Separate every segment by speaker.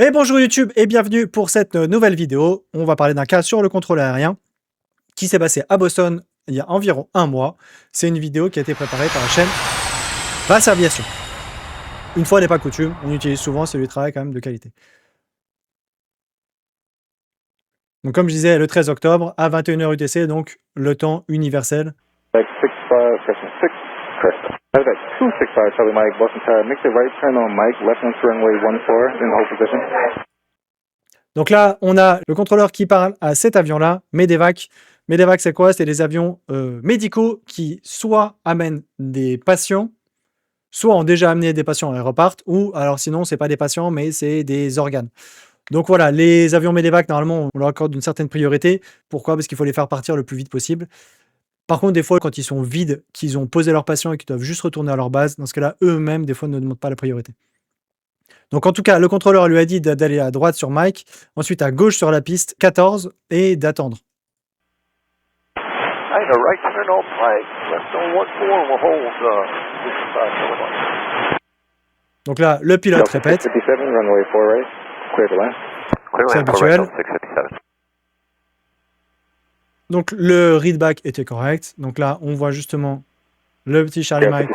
Speaker 1: Et bonjour YouTube et bienvenue pour cette nouvelle vidéo. On va parler d'un cas sur le contrôle aérien qui s'est passé à Boston il y a environ un mois. C'est une vidéo qui a été préparée par la chaîne Basse Aviation. Une fois n'est pas coutume, on utilise souvent celui de travail quand même de qualité. Donc comme je disais, le 13 octobre à 21h UTC, donc le temps universel. Donc là, on a le contrôleur qui parle à cet avion-là, Medevac. Medevac, c'est quoi? C'est des avions médicaux qui soit amènent des patients, soit ont déjà amené des patients et repartent, ou alors sinon, c'est pas des patients, mais c'est des organes. Donc voilà, les avions Medevac, normalement, on leur accorde une certaine priorité. Pourquoi? Parce qu'il faut les faire partir le plus vite possible. Par contre, des fois, quand ils sont vides, qu'ils ont posé leurs patients et qu'ils doivent juste retourner à leur base, dans ce cas-là, eux-mêmes, des fois, ne demandent pas la priorité. Donc en tout cas, le contrôleur lui a dit d'aller à droite sur Mike, ensuite à gauche sur la piste 14 et d'attendre. Donc là, le pilote répète. C'est habituel. Donc le readback était correct. Donc là, on voit justement le petit Charlie Mike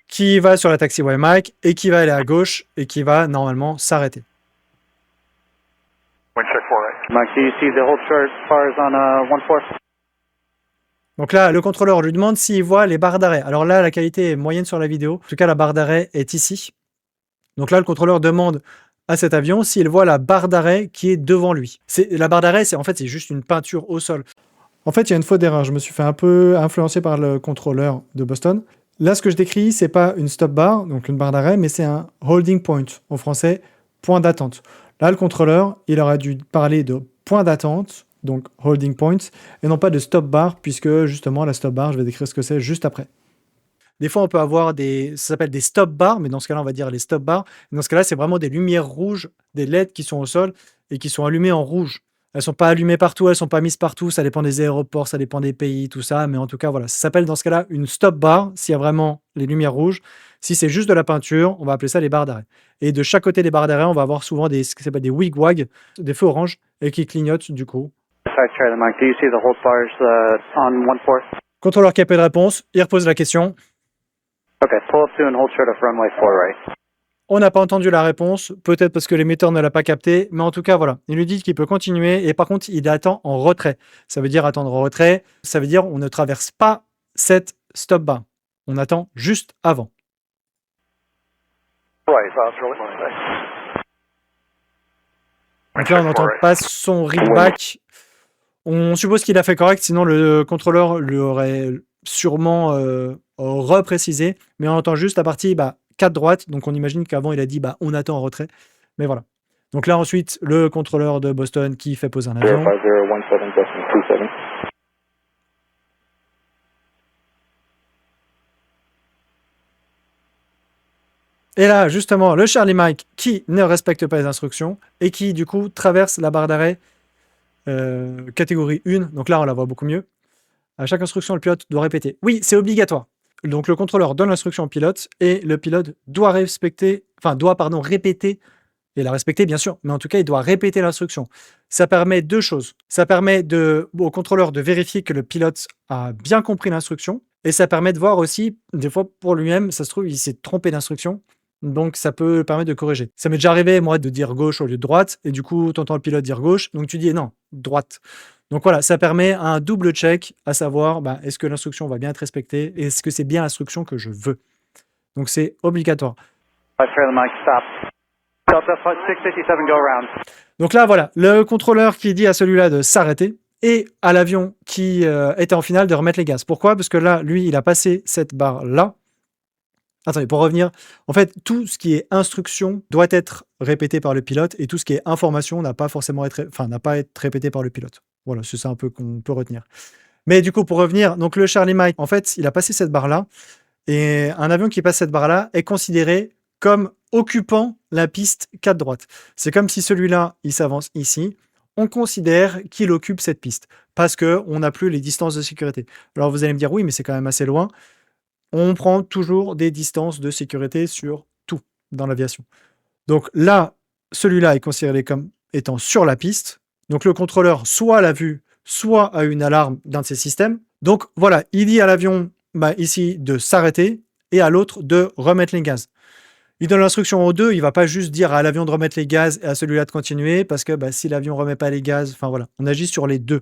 Speaker 1: qui va sur la taxiway Mike et qui va aller à gauche et qui va normalement s'arrêter. Donc là, le contrôleur lui demande s'il voit les barres d'arrêt. Alors là, la qualité est moyenne sur la vidéo. En tout cas, la barre d'arrêt est ici. Donc là, le contrôleur demande à cet avion s'il voit la barre d'arrêt qui est devant lui. La barre d'arrêt, c'est juste une peinture au sol. En fait, il y a une faute d'erreur. Je me suis fait un peu influencer par le contrôleur de Boston. Là, ce que je décris, c'est pas une stop bar, donc une barre d'arrêt, mais c'est un holding point, en français, point d'attente. Là, le contrôleur, il aurait dû parler de point d'attente, donc holding point, et non pas de stop bar, puisque justement, la stop bar, je vais décrire ce que c'est juste après. Des fois, on peut avoir ça s'appelle des stop bars, mais dans ce cas-là, on va dire les stop bars. Et dans ce cas-là, c'est vraiment des lumières rouges, des LED qui sont au sol et qui sont allumées en rouge. Elles sont pas allumées partout, elles sont pas mises partout, ça dépend des aéroports, ça dépend des pays, tout ça. Mais en tout cas, voilà, ça s'appelle dans ce cas-là une stop bar, s'il y a vraiment les lumières rouges. Si c'est juste de la peinture, on va appeler ça les barres d'arrêt. Et de chaque côté des barres d'arrêt, on va avoir souvent ce qui s'appelle des wig-wag, des feux oranges, et qui clignotent du coup. Contrôleur qui a pas de réponse, il repose la question. On n'a pas entendu la réponse, peut-être parce que l'émetteur ne l'a pas capté, mais en tout cas, voilà. Il lui dit qu'il peut continuer, et par contre, il attend en retrait. Ça veut dire attendre en retrait, ça veut dire on ne traverse pas cette stop bar. On attend juste avant. Donc là, on n'entend pas son readback. On suppose qu'il a fait correct, sinon le contrôleur lui aurait sûrement reprécisé, mais on entend juste la partie 4 droite, donc on imagine qu'avant il a dit on attend en retrait, mais voilà. Donc là ensuite, le contrôleur de Boston qui fait poser un avion. Et là, justement, le Charlie Mike qui ne respecte pas les instructions et qui, du coup, traverse la barre d'arrêt catégorie 1. Donc là, on la voit beaucoup mieux. À chaque instruction, le pilote doit répéter. Oui, c'est obligatoire. Donc le contrôleur donne l'instruction au pilote et le pilote doit répéter, et la respecter bien sûr, mais en tout cas, il doit répéter l'instruction. Ça permet deux choses. Ça permet au contrôleur de vérifier que le pilote a bien compris l'instruction et ça permet de voir aussi, des fois pour lui-même, ça se trouve, il s'est trompé d'instruction. Donc, ça peut permettre de corriger. Ça m'est déjà arrivé, moi, de dire gauche au lieu de droite, et du coup, tu entends le pilote dire gauche, donc tu dis non, droite. Donc voilà, ça permet un double check, à savoir, est-ce que l'instruction va bien être respectée, et est-ce que c'est bien l'instruction que je veux. Donc c'est obligatoire. Donc là, voilà, le contrôleur qui dit à celui-là de s'arrêter, et à l'avion qui était en finale de remettre les gaz. Pourquoi? Parce que là, lui, il a passé cette barre-là. Attendez, pour revenir, en fait, tout ce qui est instruction doit être répété par le pilote et tout ce qui est information n'a pas forcément à être répété par le pilote. Voilà, c'est ça un peu qu'on peut retenir. Mais du coup, pour revenir, donc le Charlie Mike, en fait, il a passé cette barre-là et un avion qui passe cette barre-là est considéré comme occupant la piste 4 droite. C'est comme si celui-là, il s'avance ici. On considère qu'il occupe cette piste parce qu'on n'a plus les distances de sécurité. Alors vous allez me dire, oui, mais c'est quand même assez loin. On prend toujours des distances de sécurité sur tout dans l'aviation. Donc là, celui-là est considéré comme étant sur la piste. Donc le contrôleur soit l'a vu, soit a une alarme d'un de ces systèmes. Donc voilà, il dit à l'avion ici de s'arrêter et à l'autre de remettre les gaz. Il donne l'instruction aux deux, il va pas juste dire à l'avion de remettre les gaz et à celui-là de continuer, parce que si l'avion remet pas les gaz, enfin voilà, on agit sur les deux,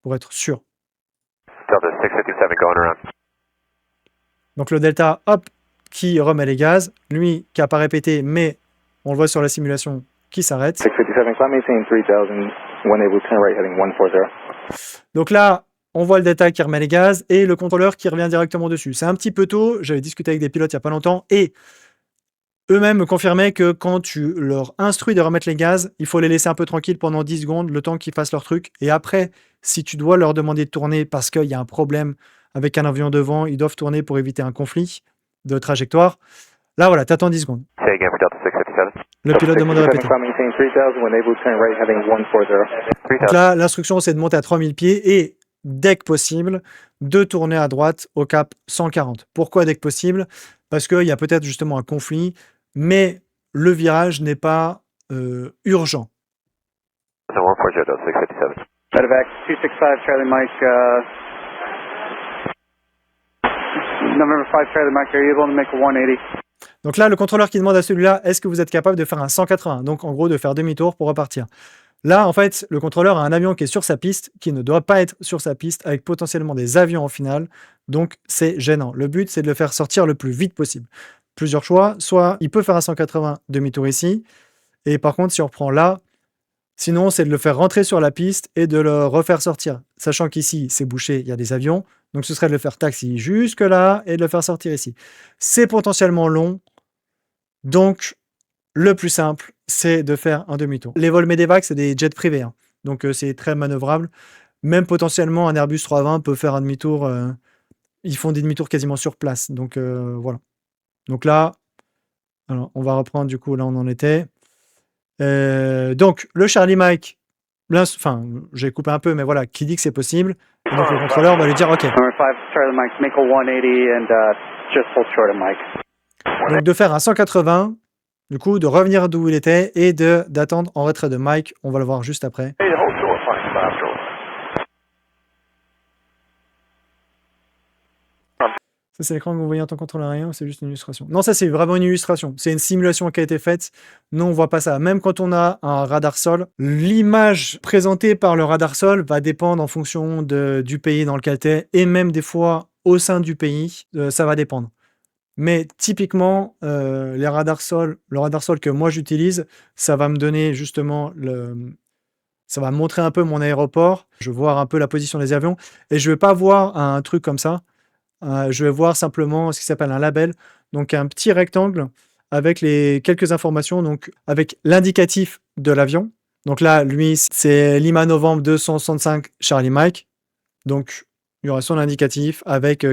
Speaker 1: pour être sûr.
Speaker 2: Delta 657 going around.
Speaker 1: Donc le Delta, hop, qui remet les gaz, lui qui n'a pas répété, mais on le voit sur la simulation, qui s'arrête.
Speaker 2: 657, climb maintain 3000, one able, turn right heading 140.
Speaker 1: Donc là, on voit le Delta qui remet les gaz et le contrôleur qui revient directement dessus. C'est un petit peu tôt, j'avais discuté avec des pilotes il n'y a pas longtemps, et eux-mêmes me confirmaient que quand tu leur instruis de remettre les gaz, il faut les laisser un peu tranquilles pendant 10 secondes, le temps qu'ils fassent leur truc. Et après, si tu dois leur demander de tourner parce qu'il y a un problème avec un avion devant, ils doivent tourner pour éviter un conflit de trajectoire. Là, voilà, t'attends 10 secondes.
Speaker 2: Say again for Delta 657.
Speaker 1: Le pilote demande de répéter.
Speaker 2: Climb maintain 3000, one able, turn right heading 140.
Speaker 1: Donc là, l'instruction, c'est de monter à 3000 pieds et, dès que possible, de tourner à droite au cap 140. Pourquoi dès que possible? Parce qu'il y a peut-être justement un conflit, mais le virage n'est pas urgent.
Speaker 2: 140, Delta 657.
Speaker 3: Medevac 265 Charlie Mike, November 5 Charlie Mike, are you able to make a 180?
Speaker 1: Donc là, le contrôleur qui demande à celui-là, est-ce que vous êtes capable de faire un 180? Donc en gros, de faire demi-tour pour repartir. Là, en fait, le contrôleur a un avion qui est sur sa piste, qui ne doit pas être sur sa piste, avec potentiellement des avions en finale. Donc c'est gênant. Le but, c'est de le faire sortir le plus vite possible. Plusieurs choix. Soit il peut faire un 180 demi-tour ici, et par contre, si on reprend là, sinon, c'est de le faire rentrer sur la piste et de le refaire sortir. Sachant qu'ici, c'est bouché, il y a des avions. Donc ce serait de le faire taxi jusque là et de le faire sortir ici. C'est potentiellement long. Donc, le plus simple, c'est de faire un demi-tour. Les vols Medevac, c'est des jets privés. Hein. Donc, c'est très manœuvrable. Même potentiellement, un Airbus 320 peut faire un demi-tour. Ils font des demi-tours quasiment sur place. Donc, voilà. Donc là, alors, on va reprendre du coup, là on en était. Donc, le Charlie Mike, enfin, j'ai coupé un peu, mais voilà, qui dit que c'est possible. Et donc, le contrôleur va lui dire, OK.
Speaker 3: Number 5 Charlie Mike, make a 180 and just hold short of Mike.
Speaker 1: Donc, de faire un 180, du coup, de revenir d'où il était et d'attendre en retrait de Mike. On va le voir juste après.
Speaker 2: Hey, hold short, fine, fast short.
Speaker 1: Ça, c'est l'écran que vous voyez en tant que contrôleur aérien ou c'est juste une illustration? Non, ça, c'est vraiment une illustration. C'est une simulation qui a été faite. Nous, on voit pas ça. Même quand on a un radar sol, l'image présentée par le radar sol va dépendre en fonction du pays dans lequel tu es et même des fois au sein du pays, ça va dépendre. Mais typiquement, le radar sol que moi j'utilise, ça va me donner justement ça va montrer un peu mon aéroport. Je vais voir un peu la position des avions et je vais pas voir un truc comme ça. Je vais voir simplement ce qui s'appelle un label, donc un petit rectangle avec quelques informations, donc avec l'indicatif de l'avion. Donc là, lui, c'est Lima Novembre 265 Charlie Mike. Donc, il y aura son indicatif avec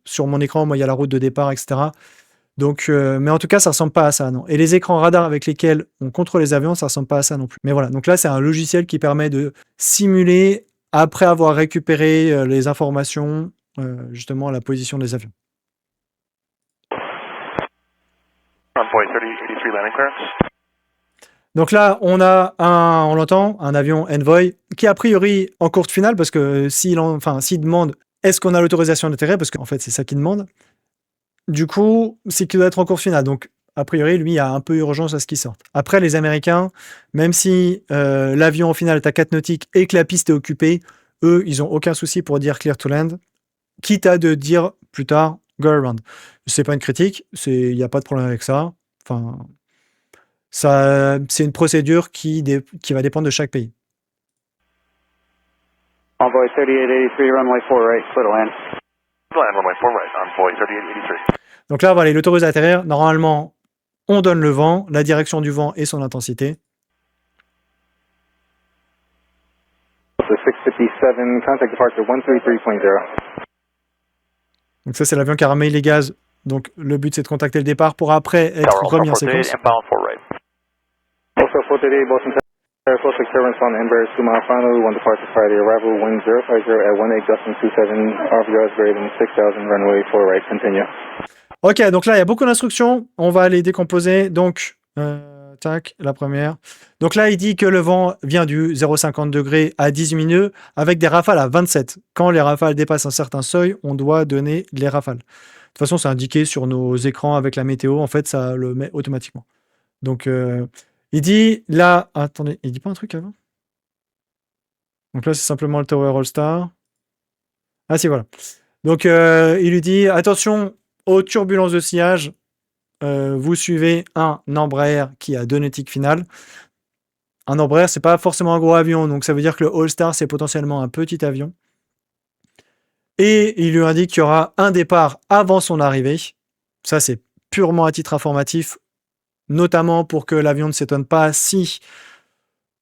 Speaker 1: sur mon écran, moi, il y a la route de départ, etc. Donc, mais en tout cas, ça ressemble pas à ça, non. Et les écrans radar avec lesquels on contrôle les avions, ça ressemble pas à ça non plus. Mais voilà, donc là, c'est un logiciel qui permet de simuler, après avoir récupéré les informations, justement la position des avions.
Speaker 2: Runway 3083 landing clearance.
Speaker 1: Donc là, on l'entend, un avion Envoy, qui a priori en courte finale, parce que s'il demande est-ce qu'on a l'autorisation d'atterrir, parce qu'en fait c'est ça qu'il demande, du coup, c'est qu'il doit être en courte finale. Donc, a priori, lui, il y a un peu urgence à ce qu'il sorte. Après, les Américains, même si l'avion en finale est à 4 nautiques et que la piste est occupée, eux, ils n'ont aucun souci pour dire clear to land, quitte à de dire plus tard go around. C'est pas une critique, il n'y a pas de problème avec ça. Enfin, c'est une procédure qui va dépendre de chaque pays.
Speaker 3: Envoy 3883, runway 4 right, clear to land.
Speaker 2: Land runway 4 right, Envoy 3883.
Speaker 1: Donc là, voilà, il autorise à atterrir. Normalement, on donne le vent, la direction du vent et son intensité.
Speaker 3: 657, contact departure 133.0.
Speaker 1: Donc ça, c'est l'avion qui a remis les gaz. Donc le but, c'est de contacter le départ pour après être remis en séquence.
Speaker 2: Inbound 4 right.
Speaker 3: Also 438, Boston Tower, close clearance on Embraer 2 mile final, one departure Friday, arrival wind 050 at 18 Justin 27, off yards greater than 6000, runway 4 right, continue.
Speaker 1: Ok, donc là, il y a beaucoup d'instructions. On va les décomposer. Donc, Tac, la première. Donc là, il dit que le vent vient du 0,50 degrés à 18 minutes avec des rafales à 27. Quand les rafales dépassent un certain seuil, on doit donner les rafales. De toute façon, c'est indiqué sur nos écrans avec la météo. En fait, ça le met automatiquement. Donc, il dit là... Attendez, il dit pas un truc avant? Donc là, c'est simplement le Tower All-Star. Ah si, voilà. Donc, il lui dit, attention aux turbulences de sillage. Vous suivez un Embraer qui a 2 nautiques finales. Un Embraer, c'est pas forcément un gros avion, donc ça veut dire que le All-Star, c'est potentiellement un petit avion. Et il lui indique qu'il y aura un départ avant son arrivée. Ça, c'est purement à titre informatif, notamment pour que l'avion ne s'étonne pas si,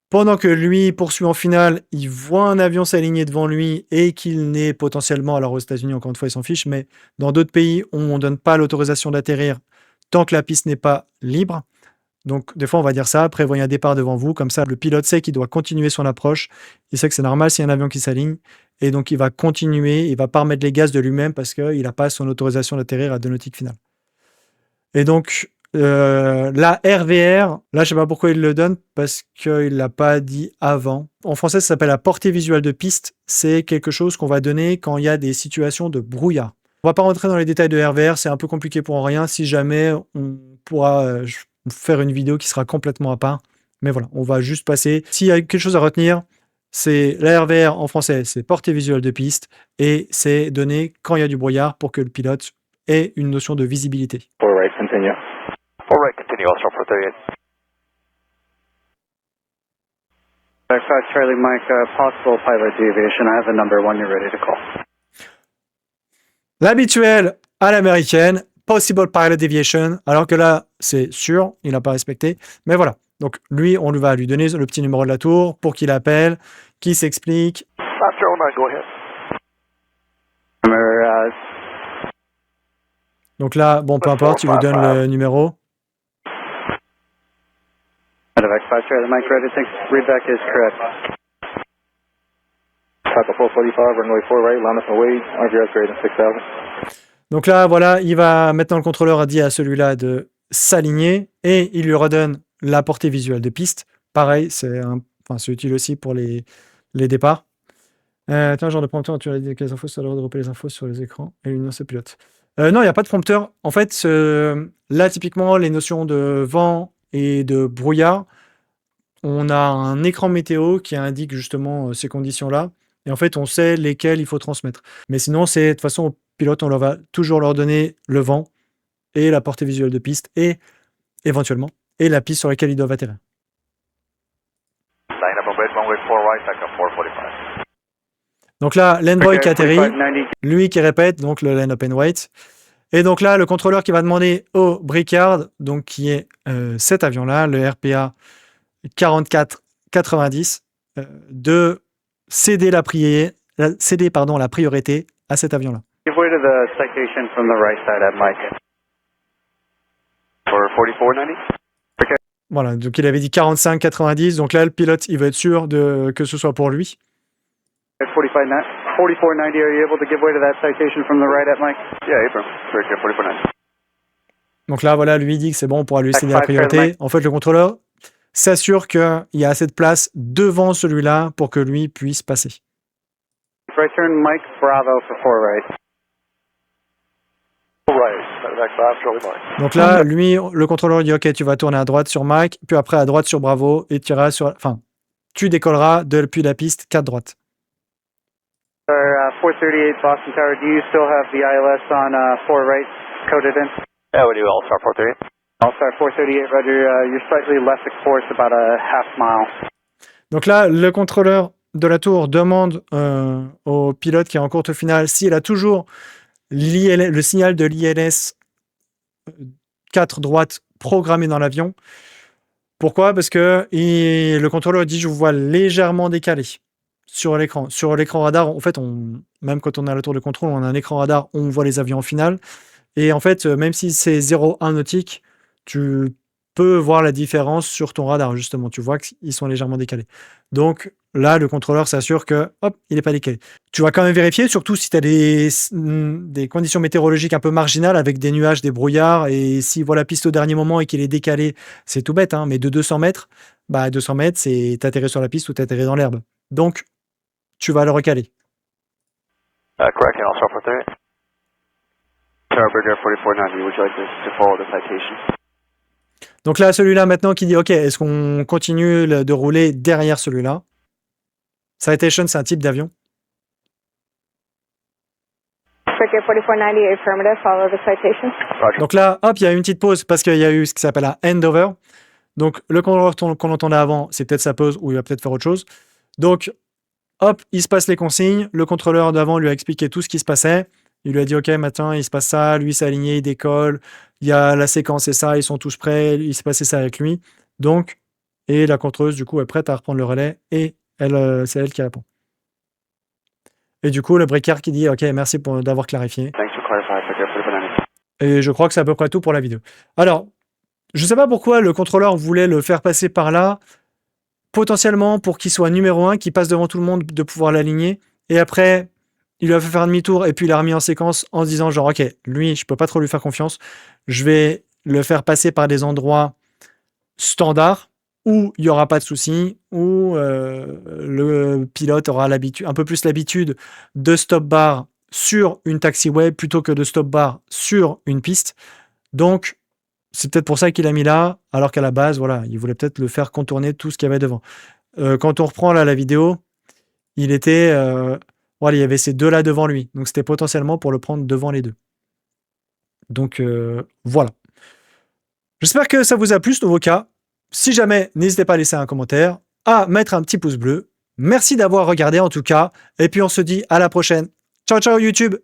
Speaker 1: pendant que lui poursuit en finale, il voit un avion s'aligner devant lui et qu'il n'est potentiellement, alors aux États-Unis, encore une fois, ils s'en fichent, mais dans d'autres pays, on ne donne pas l'autorisation d'atterrir tant que la piste n'est pas libre. Donc, des fois, on va dire ça, prévoyez un départ devant vous, comme ça, le pilote sait qu'il doit continuer son approche, il sait que c'est normal s'il y a un avion qui s'aligne, et donc il va continuer, il va pas remettre les gaz de lui-même parce qu'il n'a pas son autorisation d'atterrir à 2 nautiques finales. Et donc, la RVR, là, je sais pas pourquoi il le donne, parce qu'il l'a pas dit avant. En français, ça s'appelle la portée visuelle de piste. C'est quelque chose qu'on va donner quand il y a des situations de brouillard. On va pas rentrer dans les détails de RVR, c'est un peu compliqué pour rien. Si jamais, on pourra faire une vidéo qui sera complètement à part. Mais voilà, on va juste passer. S'il y a quelque chose à retenir, c'est la RVR en français, c'est portée visuelle de piste, et c'est donné quand il y a du brouillard pour que le pilote ait une notion de visibilité.
Speaker 2: 4 right, continue.
Speaker 3: 4 right, continue, Oscar 438. Backpack Charlie Mike, possible pilot deviation. I have a number when you're ready to call.
Speaker 1: L'habituel à l'américaine, possible pilot deviation, alors que là, c'est sûr, il n'a pas respecté. Mais voilà. Donc, lui, on va lui donner le petit numéro de la tour pour qu'il appelle, qu'il s'explique.
Speaker 3: After 09, go ahead.
Speaker 1: Donc là, bon, peu importe, il lui donne le numéro.
Speaker 3: Backpack Charlie Mike, ready to think readback is correct.
Speaker 2: Papa 445, runway 4 right, line up and wait, RVS greater than 6000.
Speaker 1: Donc là, voilà, il va maintenant, le contrôleur a dit à celui-là de s'aligner et il lui redonne la portée visuelle de piste. Pareil, c'est utile aussi pour les départs. Attends, genre de prompteur, tu as dit que les infos, ça doit regrouper les infos sur les écrans et l'union ce pilote. Non, il n'y a pas de prompteur. En fait, là, typiquement, les notions de vent et de brouillard, on a un écran météo qui indique justement ces conditions-là. Et en fait, on sait lesquelles il faut transmettre. Mais sinon, c'est de toute façon, au pilote, on va toujours leur donner le vent et la portée visuelle de piste et éventuellement, et la piste sur laquelle ils doivent atterrir. Donc là, l'envoy qui atterrit, lui qui répète, donc le line up and wait. Et donc là, le contrôleur qui va demander au Brickyard, donc qui est cet avion-là, le RPA 4490, de céder la priorité à cet avion-là.
Speaker 3: Give way to the citation from the right side at Mike. For 4490?
Speaker 1: Voilà, donc il avait dit 45-90, donc là le pilote il veut être sûr que ce soit pour lui.
Speaker 3: 4490, are you able to give way to that citation from the right at Mike? Yeah, Abram. 4490.
Speaker 1: Donc là voilà, lui il dit que c'est bon, on pourra lui céder la priorité. En fait le contrôleur s'assure qu'il y a assez de place devant celui-là pour que lui puisse passer.
Speaker 3: Right turn, Mike, Bravo for 4 right.
Speaker 1: Donc là, lui, le contrôleur dit ok, tu vas tourner à droite sur Mike, puis après à droite sur Bravo, et tu décolleras depuis la piste 4 droite.
Speaker 3: 438 Boston Tower, do you still have the ILS on 4 right coded in? Yeah, we do, All-Star 438. All-Star 438, Roger, you're slightly less of course, about a half mile.
Speaker 1: Donc là, le contrôleur de la tour demande au pilote qui est en courte finale s'il a toujours le signal de l'ILS 4 droite programmé dans l'avion. Pourquoi? Parce que le contrôleur dit je vous vois légèrement décalé sur l'écran. Sur l'écran radar, en fait, même quand on est à la tour de contrôle, on a un écran radar, on voit les avions en finale. Et en fait, même si c'est 0,1 nautique, tu peux voir la différence sur ton radar, justement. Tu vois qu'ils sont légèrement décalés. Donc, là, le contrôleur s'assure que, hop, il n'est pas décalé. Tu vas quand même vérifier, surtout si tu as des conditions météorologiques un peu marginales avec des nuages, des brouillards, et s'il voit la piste au dernier moment et qu'il est décalé, c'est tout bête, hein, mais de 200 mètres, 200 mètres, c'est t'atterrir sur la piste ou t'atterrir dans l'herbe. Donc, tu vas le recaler.
Speaker 2: Correct, and I'll start 430. Tower Bridge 4490, would you like to follow the citation?
Speaker 1: Donc là, celui-là maintenant qui dit, OK, est-ce qu'on continue de rouler derrière celui-là? Citation, c'est un type d'avion.
Speaker 4: Cricket 4490, affirmative, follow the citation.
Speaker 2: Roger.
Speaker 1: Donc là, hop, il y a une petite pause parce qu'il y a eu ce qui s'appelle un handover. Donc le contrôleur qu'on entendait avant, c'est peut-être sa pause ou il va peut-être faire autre chose. Donc, hop, il se passe les consignes. Le contrôleur d'avant lui a expliqué tout ce qui se passait. Il lui a dit, OK, maintenant, il se passe ça. Lui, s'est aligné, il décolle. Il y a la séquence et ça, ils sont tous prêts. Il s'est passé ça avec lui. Donc, et la contrôleuse, du coup, est prête à reprendre le relais et c'est elle qui répond. Et du coup, le bricard qui dit, OK, merci d'avoir clarifié.
Speaker 2: Thanks for clarifying, Cricket 4490.
Speaker 1: Et je crois que c'est à peu près tout pour la vidéo. Alors, je ne sais pas pourquoi le contrôleur voulait le faire passer par là, potentiellement pour qu'il soit numéro 1, qu'il passe devant tout le monde, de pouvoir l'aligner. Et après, il lui a fait faire un demi-tour et puis il l'a remis en séquence en se disant genre, OK, lui, je peux pas trop lui faire confiance. Je vais le faire passer par des endroits standards où il n'y aura pas de soucis, où le pilote aura un peu plus l'habitude de stop-bar sur une taxiway plutôt que de stop-bar sur une piste. Donc, c'est peut-être pour ça qu'il a mis là, alors qu'à la base, voilà, il voulait peut-être le faire contourner tout ce qu'il y avait devant. Quand on reprend là la vidéo, il était... voilà, il y avait ces deux-là devant lui. Donc, c'était potentiellement pour le prendre devant les deux. Donc, voilà. J'espère que ça vous a plu, ce nouveau cas. Si jamais, n'hésitez pas à laisser un commentaire, à mettre un petit pouce bleu. Merci d'avoir regardé en tout cas. Et puis, on se dit à la prochaine. Ciao, ciao YouTube!